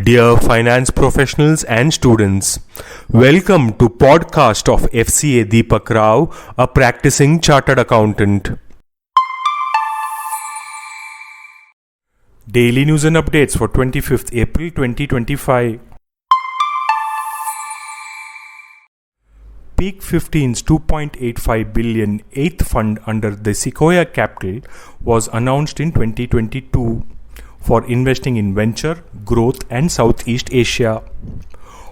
Dear finance professionals and students, welcome to podcast of Fca Deepak Rao, a practicing chartered accountant. Daily news and updates for 25th April 2025. Peak 15's 2.85 billion eighth fund under the Sequoia Capital was announced in 2022 for investing in venture, growth and Southeast Asia.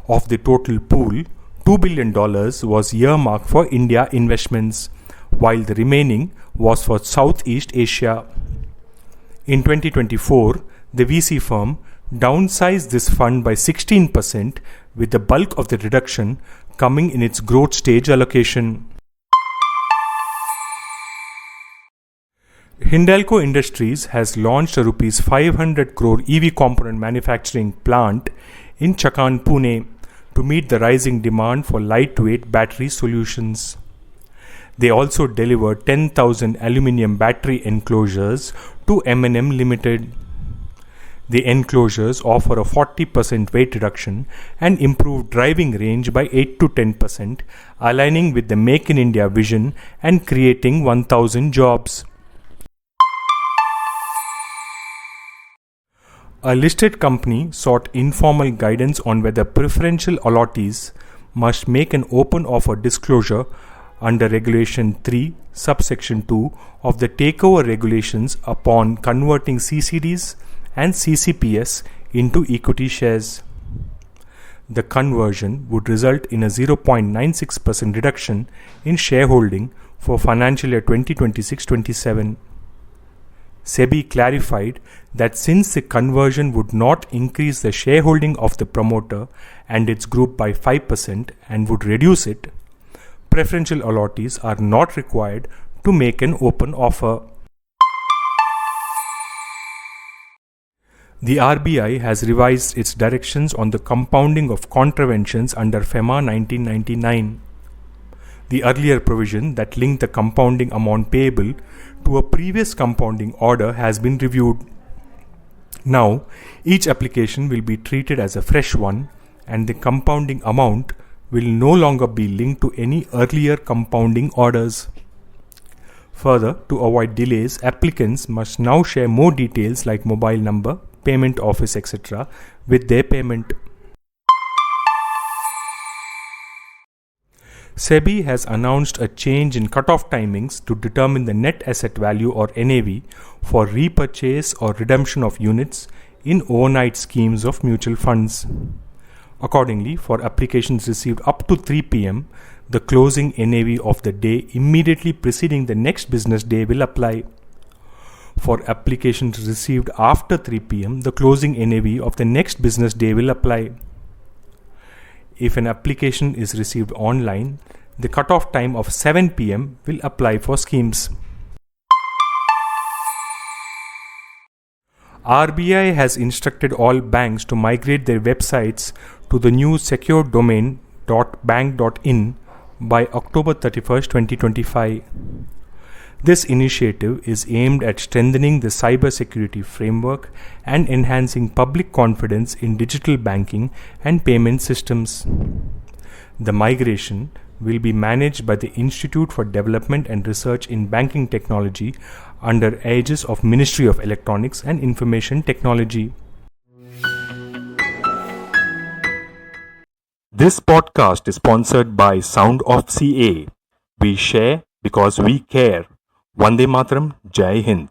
Of the total pool, $2 billion was earmarked for India investments, while the remaining was for Southeast Asia. In 2024, the VC firm downsized this fund by 16%, with the bulk of the reduction coming in its growth stage allocation. Hindalco Industries has launched a Rs 500 crore EV component manufacturing plant in Chakan, Pune to meet the rising demand for lightweight battery solutions. They also delivered 10,000 aluminium battery enclosures to M&M Ltd. The enclosures offer a 40% weight reduction and improved driving range by 8 to 10%, aligning with the Make in India vision and creating 1,000 jobs. A listed company sought informal guidance on whether preferential allottees must make an open offer disclosure under Regulation 3, Subsection 2 of the Takeover Regulations upon converting CCDs and CCPS into equity shares. The conversion would result in a 0.96% reduction in shareholding for financial year 2026-27. SEBI clarified that since the conversion would not increase the shareholding of the promoter and its group by 5% and would reduce it, preferential allottees are not required to make an open offer. The RBI has revised its directions on the compounding of contraventions under FEMA 1999. The earlier provision that linked the compounding amount payable to a previous compounding order has been reviewed. Now, each application will be treated as a fresh one, and the compounding amount will no longer be linked to any earlier compounding orders. Further, to avoid delays, applicants must now share more details like mobile number, payment office, etc. with their payment. SEBI has announced a change in cutoff timings to determine the net asset value or NAV for repurchase or redemption of units in overnight schemes of mutual funds. Accordingly, for applications received up to 3 p.m., the closing NAV of the day immediately preceding the next business day will apply. For applications received after 3 p.m., the closing NAV of the next business day will apply. If an application is received online, the cutoff time of 7 p.m. will apply for schemes. RBI has instructed all banks to migrate their websites to the new secure domain .bank.in by October 31, 2025. This initiative is aimed at strengthening the cybersecurity framework and enhancing public confidence in digital banking and payment systems. The migration will be managed by the Institute for Development and Research in Banking Technology under aegis of Ministry of Electronics and Information Technology. This podcast is sponsored by Sound of CA. We share because we care. Vande Mataram, Jai Hind.